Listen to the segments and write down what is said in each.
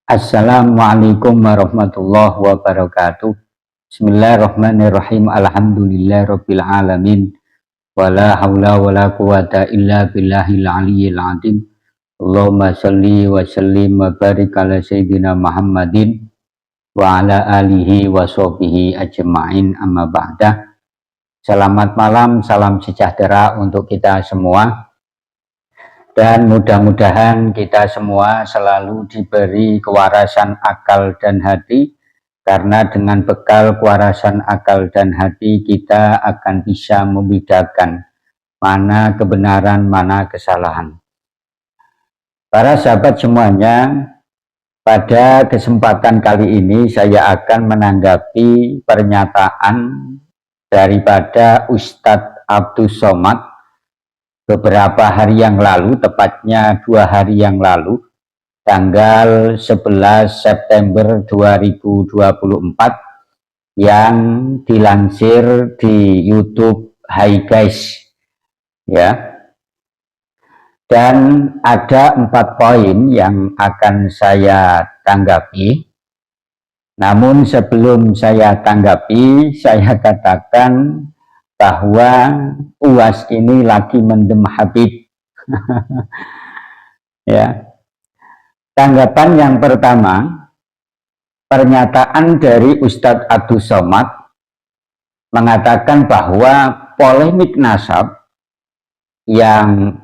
Assalamualaikum warahmatullahi wabarakatuh. Bismillahirrahmanirrahim. Alhamdulillahirabbil alamin. Wala haula wala quwata illa billahil aliyyil azim. Allahumma shalli wa sallim wa barik ala sayyidina Muhammadin wa ala alihi wa sahbihi ajma'in, amma ba'da. Selamat malam, salam sejahtera untuk kita semua. Dan mudah-mudahan kita semua selalu diberi kewarasan akal dan hati, karena dengan bekal kewarasan akal dan hati kita akan bisa membedakan mana kebenaran, mana kesalahan. Para sahabat semuanya, pada kesempatan kali ini saya akan menanggapi pernyataan daripada Ustadz Abdus Somad beberapa hari yang lalu, tepatnya 2 hari yang lalu, tanggal 11 September 2024, yang dilansir di YouTube Hai Guys, ya. Dan ada 4 poin yang akan saya tanggapi. Namun sebelum saya tanggapi, saya katakan bahwa UAS ini lagi mendem Habib. Ya. Tanggapan yang pertama, pernyataan dari Ustadz Abdus Somad mengatakan bahwa polemik nasab yang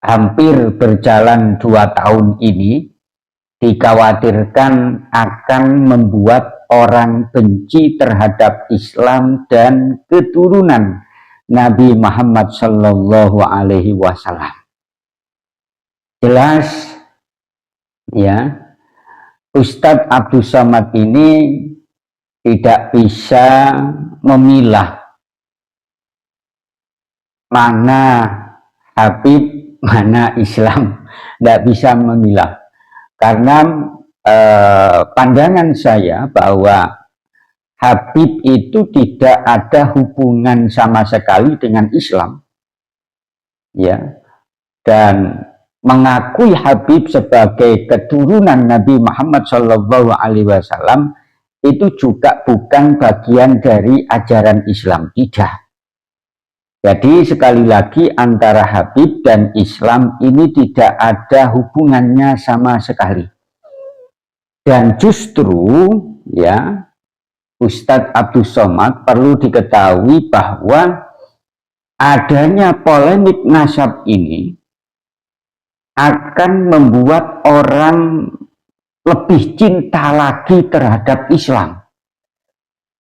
hampir berjalan 2 tahun ini dikhawatirkan akan membuat orang benci terhadap Islam dan keturunan Nabi Muhammad Sallallahu Alaihi Wasallam. Jelas, ya, Ustadz Abdus Somad ini tidak bisa memilah mana Habib, mana Islam, tidak bisa memilah, karena pandangan saya bahwa Habib itu tidak ada hubungan sama sekali dengan Islam, ya, dan mengakui Habib sebagai keturunan Nabi Muhammad SAW itu juga bukan bagian dari ajaran Islam, tidak. Jadi sekali lagi, antara Habib dan Islam ini tidak ada hubungannya sama sekali. Dan justru, ya, Ustadz Abdus Somad perlu diketahui bahwa adanya polemik nasab ini akan membuat orang lebih cinta lagi terhadap Islam,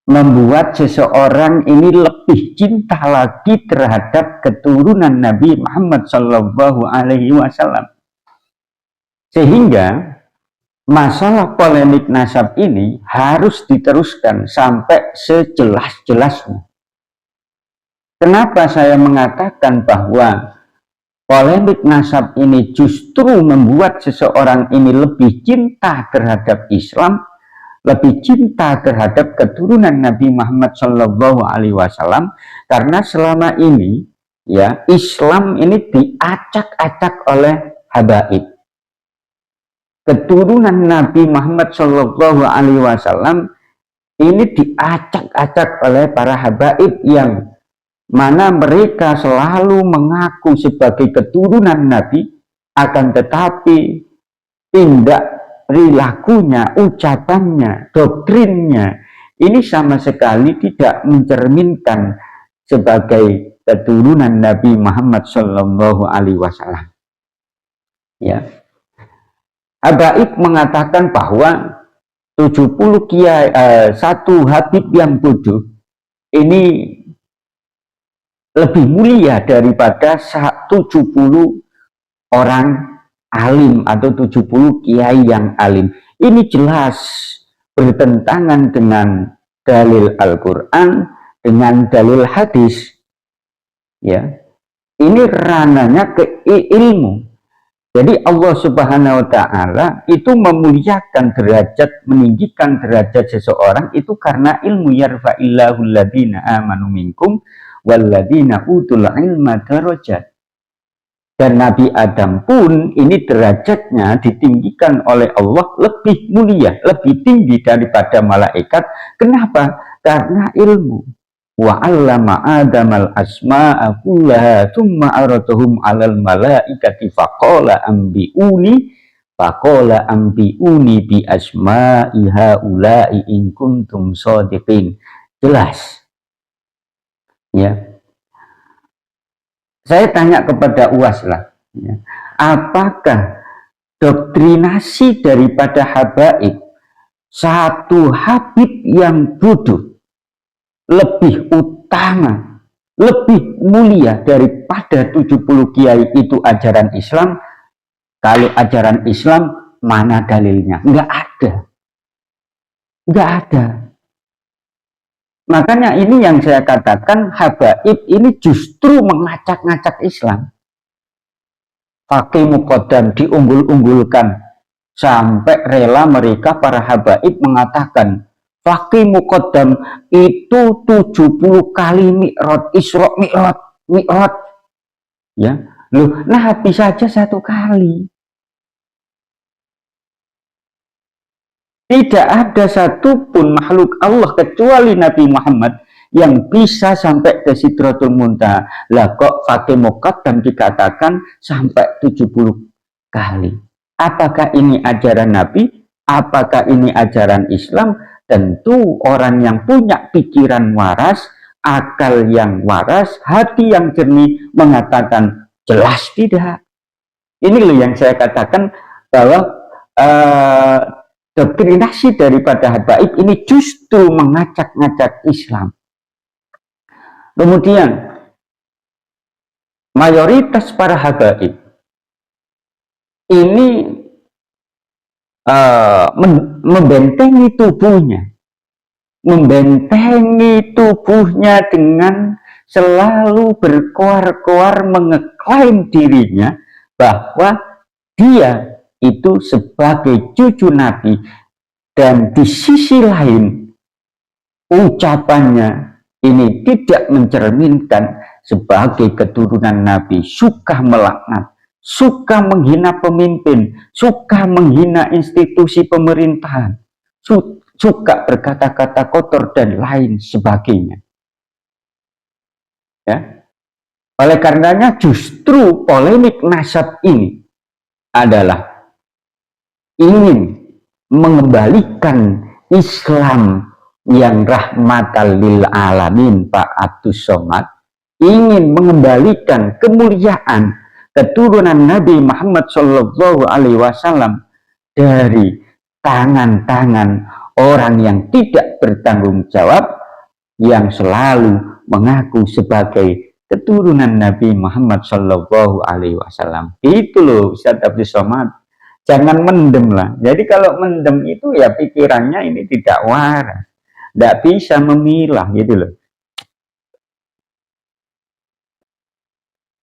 membuat seseorang ini lebih cinta lagi terhadap keturunan Nabi Muhammad SAW. Sehingga masalah polemik nasab ini harus diteruskan sampai sejelas-jelasnya. Kenapa saya mengatakan bahwa polemik nasab ini justru membuat seseorang ini lebih cinta terhadap Islam, lebih cinta terhadap keturunan Nabi Muhammad SAW, karena selama ini, ya, Islam ini diacak-acak oleh habaib. Keturunan Nabi Muhammad SAW ini diacak-acak oleh para habaib, yang mana mereka selalu mengaku sebagai keturunan Nabi, akan tetapi tindak perilakunya, ucapannya, doktrinnya ini sama sekali tidak mencerminkan sebagai keturunan Nabi Muhammad SAW. Ya. Habaib mengatakan bahwa 70 kiai, satu Habib yang bodoh ini lebih mulia daripada 70 orang alim atau 70 kiai yang alim. Ini jelas bertentangan dengan dalil Al-Quran, dengan dalil hadis. Ya, ini ranahnya ke ilmu. Jadi Allah Subhanahu wa Ta'ala itu memuliakan derajat, meninggikan derajat seseorang itu karena ilmu. Yarfa'illahu alladhina amanu minkum walladhina utul ilma darajat. Dan Nabi Adam pun ini derajatnya ditinggikan oleh Allah lebih mulia, lebih tinggi daripada malaikat. Kenapa? Karena ilmu. Wa 'allama Adamal asma'a kullaha tsumma aradahum 'alal malaikati faqala anbi'uni bi asma'i haula'i in kuntum shadiqin. Jelas. Ya. Saya tanya kepada UAS lah, ya, apakah doktrinasi daripada habaib satu Habib yang bodoh lebih utama, lebih mulia daripada 70 kiai itu ajaran Islam? Kalau ajaran Islam, mana dalilnya? Enggak ada. Enggak ada. Makanya ini yang saya katakan, habaib ini justru mengacak-ngacak Islam. Fakih muqaddam diunggul-unggulkan sampai rela mereka para habaib mengatakan fakih muqaddam itu 70 kali mi'raj, Isra mi'raj. Ya, loh, Nabi saja 1 kali. Tidak ada satupun makhluk Allah kecuali Nabi Muhammad yang bisa sampai ke Sidratul Muntaha. Lah kok fakih muqaddam dikatakan sampai 70 kali. Apakah ini ajaran Nabi? Apakah ini ajaran Islam? Tentu orang yang punya pikiran waras, akal yang waras, hati yang jernih mengatakan jelas tidak. Ini loh yang saya katakan bahwa doktrinasi daripada habaib ini justru mengacak-ngacak Islam. Kemudian mayoritas para habaib ini membentengi tubuhnya dengan selalu berkoar-koar mengeklaim dirinya bahwa dia itu sebagai cucu Nabi, dan di sisi lain ucapannya ini tidak mencerminkan sebagai keturunan Nabi, suka melaknat, suka menghina pemimpin, suka menghina institusi pemerintahan, suka berkata-kata kotor dan lain sebagainya. Ya. Oleh karenanya justru polemik nasab ini adalah ingin mengembalikan Islam yang rahmatan lil alamin, Pak Abdus Somad, ingin mengembalikan kemuliaan keturunan Nabi Muhammad Shallallahu Alaihi Wasallam dari tangan-tangan orang yang tidak bertanggung jawab, yang selalu mengaku sebagai keturunan Nabi Muhammad Shallallahu Alaihi Wasallam. Itu loh Ustaz Abdus Somad. Jangan mendem lah. Jadi kalau mendem itu ya pikirannya ini tidak waras, tidak bisa memilah gitu loh.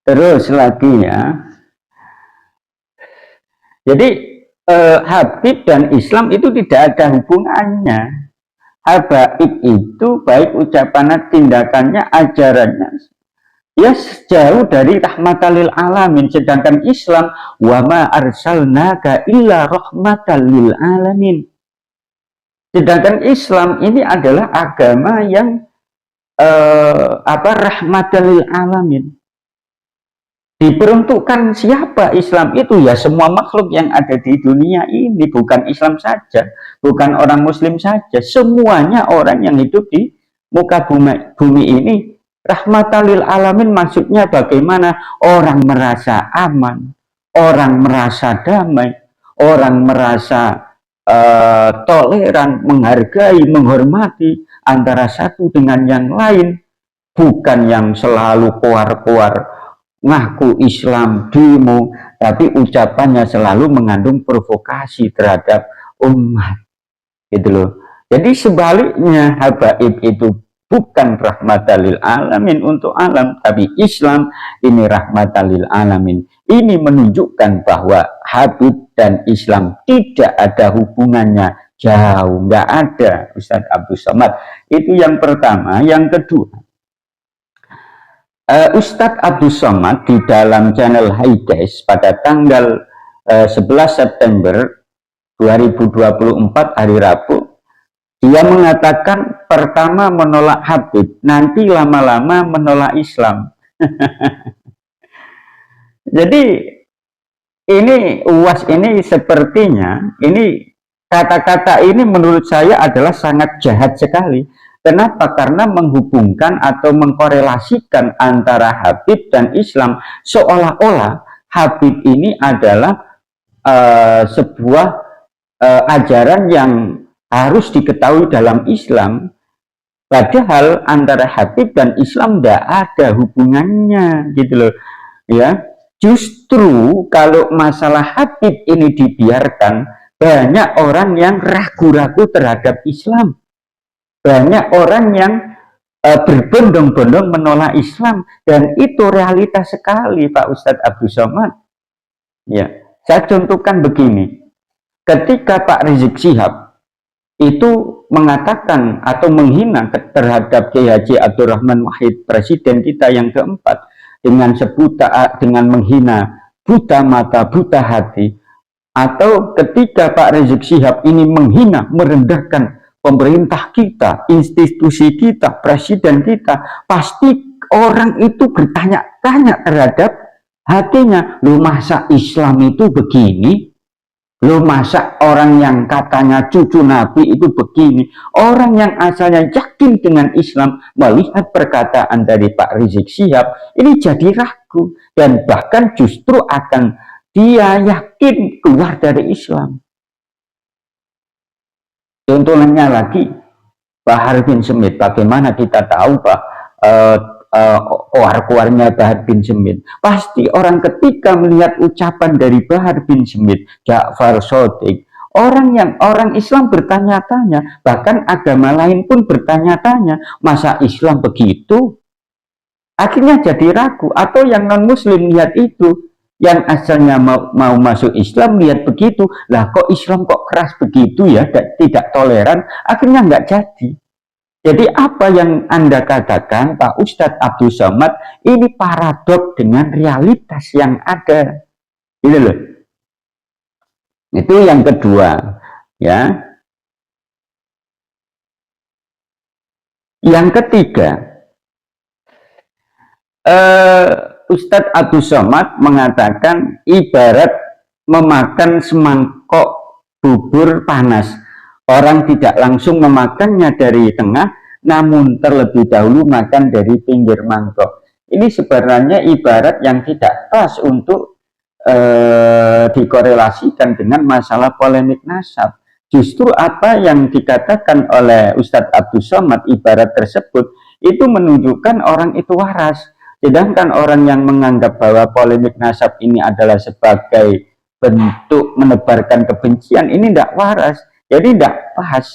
Terus lagi ya. Jadi Habib dan Islam itu tidak ada hubungannya. Habaib itu baik ucapannya, tindakannya, ajarannya ya jauh dari rahmatan lil alamin, sedangkan Islam wa ma arsalnaka illa rahmatan lil alamin. Sedangkan Islam ini adalah agama yang rahmatan lil alamin. Diperuntukkan siapa Islam itu? Ya semua makhluk yang ada di dunia ini, bukan Islam saja, bukan orang Muslim saja, semuanya orang yang hidup di muka bumi ini. Rahmatan lil alamin maksudnya bagaimana orang merasa aman, orang merasa damai, orang merasa toleran, menghargai, menghormati antara satu dengan yang lain, bukan yang selalu koar-koar ngaku Islam, demo, tapi ucapannya selalu mengandung provokasi terhadap umat, gitu loh. Jadi sebaliknya habaib itu bukan rahmatan lil alamin untuk alam, tapi Islam ini rahmatan lil alamin. Ini menunjukkan bahwa Habib dan Islam tidak ada hubungannya, jauh, nggak ada, Ustadz Abdus Somad. Itu yang pertama. Yang kedua, Ustadz Abdus Somad di dalam channel Haides pada tanggal 11 September 2024 hari Rabu, dia mengatakan pertama menolak Habib, nanti lama-lama menolak Islam. Jadi ini UAS ini sepertinya, ini kata-kata ini menurut saya adalah sangat jahat sekali. Kenapa? Karena menghubungkan atau mengkorelasikan antara Habib dan Islam, seolah-olah Habib ini adalah sebuah ajaran yang harus diketahui dalam Islam, padahal antara Habib dan Islam tidak ada hubungannya, gitu loh ya. Justru kalau masalah Habib ini dibiarkan, banyak orang yang ragu-ragu terhadap Islam, banyak orang yang berbondong-bondong menolak Islam, dan itu realitas sekali Pak Ustadz Abdus Somad. Ya, saya contohkan begini, ketika Pak Rizik Syihab itu mengatakan atau menghina terhadap Kiai Haji Abdurrahman Wahid, presiden kita yang keempat, dengan dengan menghina buta mata, buta hati, atau ketika Pak Rizik Syihab ini menghina, merendahkan pemerintah kita, institusi kita, presiden kita, pasti orang itu bertanya-tanya terhadap hatinya. Lu masa Islam itu begini? Lu masa orang yang katanya cucu Nabi itu begini? Orang yang asalnya yakin dengan Islam melihat perkataan dari Pak Rizik Syihab ini jadi ragu, dan bahkan justru akan dia yakin keluar dari Islam. Contohnya lagi, Bahar bin Smith. Bagaimana kita tahu Pak koar-koarnya Bahar bin Smith? Pasti orang ketika melihat ucapan dari Bahar bin Smith, Ja'far Shadiq, orang Islam bertanya-tanya, bahkan agama lain pun bertanya-tanya, masa Islam begitu? Akhirnya jadi ragu. Atau yang non-muslim lihat itu, yang asalnya mau masuk Islam lihat begitu, lah kok Islam kok keras begitu ya, tidak toleran, akhirnya nggak jadi. Jadi apa yang Anda katakan Pak Ustadz Abdus Somad ini paradok dengan realitas yang ada, ini loh. Itu yang kedua ya. Yang ketiga, Ustadz Abdus Somad mengatakan ibarat memakan semangkok bubur panas. Orang tidak langsung memakannya dari tengah, namun terlebih dahulu makan dari pinggir mangkok. Ini sebenarnya ibarat yang tidak pas untuk dikorelasikan dengan masalah polemik nasab. Justru apa yang dikatakan oleh Ustadz Abdus Somad, ibarat tersebut, itu menunjukkan orang itu waras. Sedangkan orang yang menganggap bahwa polemik nasab ini adalah sebagai bentuk menebarkan kebencian, ini tidak waras, jadi tidak pas.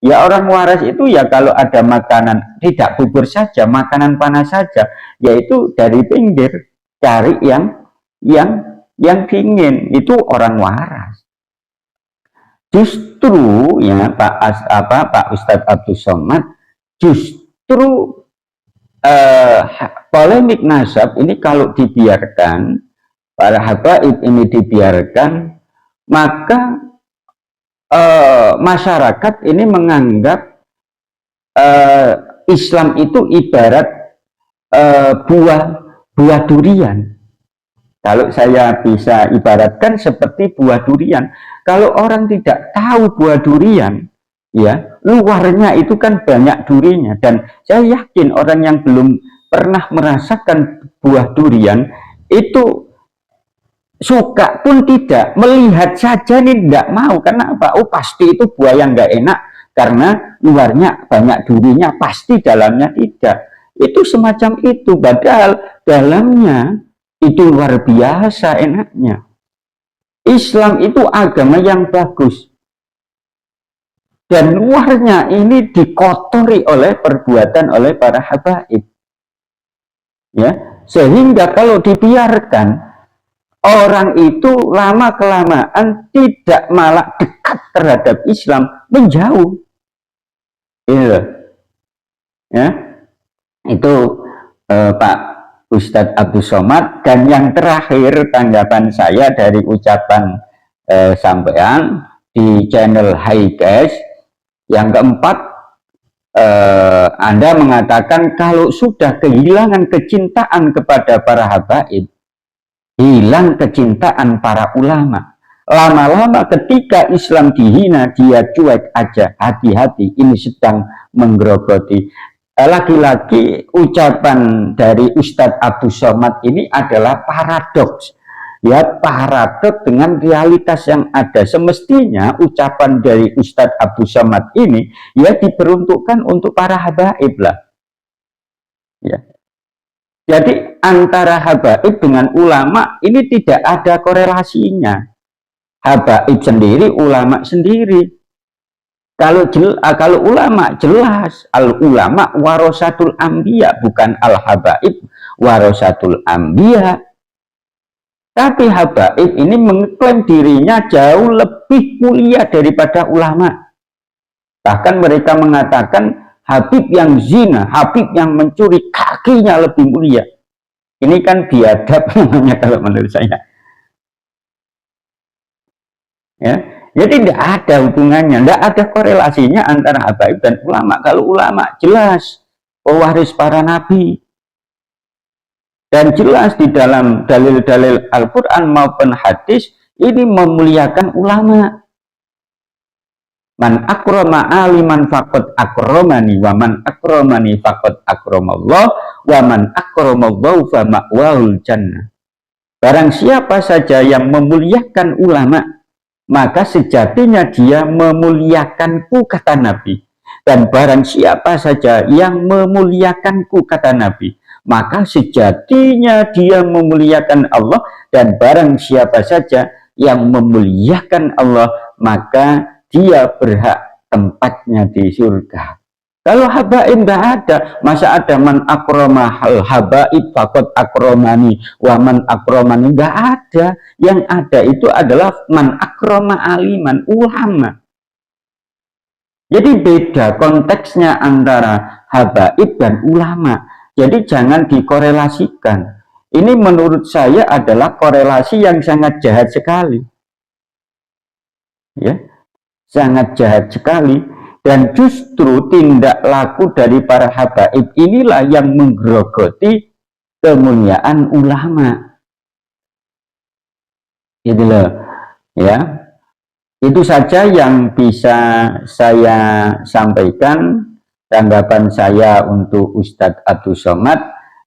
Ya orang waras itu ya kalau ada makanan, tidak bubur saja, makanan panas saja, yaitu dari pinggir, cari yang dingin, itu orang waras. Justru ya Pak Ustadz Abdus Somad, justru polemik nasab ini kalau dibiarkan, para habaib ini dibiarkan, maka masyarakat ini menganggap Islam itu ibarat buah durian. Kalau saya bisa ibaratkan seperti buah durian. Kalau orang tidak tahu buah durian, ya luarnya itu kan banyak durinya, dan saya yakin orang yang belum pernah merasakan buah durian itu suka pun tidak, melihat saja nih tidak mau. Karena apa? Oh pasti itu buah yang nggak enak karena luarnya banyak durinya, pasti dalamnya tidak. Itu semacam itu, padahal dalamnya itu luar biasa enaknya. Islam itu agama yang bagus, dan luarnya ini dikotori oleh perbuatan oleh para habaib, ya, sehingga kalau dibiarkan, orang itu lama kelamaan tidak malah dekat terhadap Islam, menjauh, ya, itu Pak Ustadz Abdul Somad. Dan yang terakhir tanggapan saya dari ucapan sampean di channel Highcast, yang keempat, Anda mengatakan kalau sudah kehilangan kecintaan kepada para habaib, hilang kecintaan para ulama. Lama-lama ketika Islam dihina, dia cuek aja. Hati-hati, ini sedang menggerogoti. Lagi-lagi ucapan dari Ustadz Abdul Somad ini adalah paradoks. Ya, paradoks dengan realitas yang ada. Semestinya ucapan dari Ustadz Abdul Somad ini ya diperuntukkan untuk para habaib lah. Ya. Jadi antara habaib dengan ulama ini tidak ada korelasinya. Habaib sendiri, ulama sendiri. Kalau ulama jelas, al ulama warasatul anbiya, bukan al habaib warasatul anbiya. Tapi habaib ini mengklaim dirinya jauh lebih mulia daripada ulama. Bahkan mereka mengatakan Habib yang zina, Habib yang mencuri, kakinya lebih mulia. Ini kan biadab namanya kalau menurut saya. Ya, jadi tidak ada hubungannya, tidak ada korelasinya antara habaib dan ulama. Kalau ulama jelas pewaris para nabi, dan jelas di dalam dalil-dalil Al-Quran maupun hadis ini memuliakan ulama. Man akrama aliman faqad akramani, wa man akramani faqad akramallah, wa man akramallahu fa ma'wahul jannah. Barang siapa saja yang memuliakan ulama, maka sejatinya dia memuliakanku, kata Nabi. Dan barang siapa saja yang memuliakanku, kata Nabi, maka sejatinya dia memuliakan Allah. Dan barang siapa saja yang memuliakan Allah, maka dia berhak tempatnya di surga. Kalau habaib nggak ada, masa ada man akroma hal habaib fakot akromani, waman akromani, nggak ada. Yang ada itu adalah man akroma aliman, ulama. Jadi beda konteksnya antara habaib dan ulama. Jadi jangan dikorelasikan. Ini menurut saya adalah korelasi yang sangat jahat sekali. Ya, sangat jahat sekali. Dan justru tindak laku dari para habaib inilah yang menggerogoti kemuliaan ulama. Itu loh, ya. Itu saja yang bisa saya sampaikan, tanggapan saya untuk Ustadz Abdul Somad.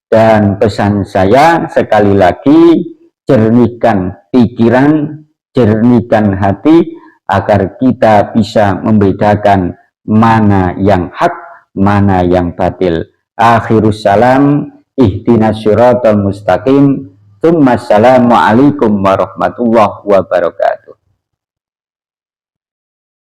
Dan pesan saya sekali lagi, jernihkan pikiran, jernihkan hati, agar kita bisa membedakan mana yang hak, mana yang batil. Akhirus salam, ihdinas siratal mustaqim. Assalamualaikum warahmatullahi wabarakatuh.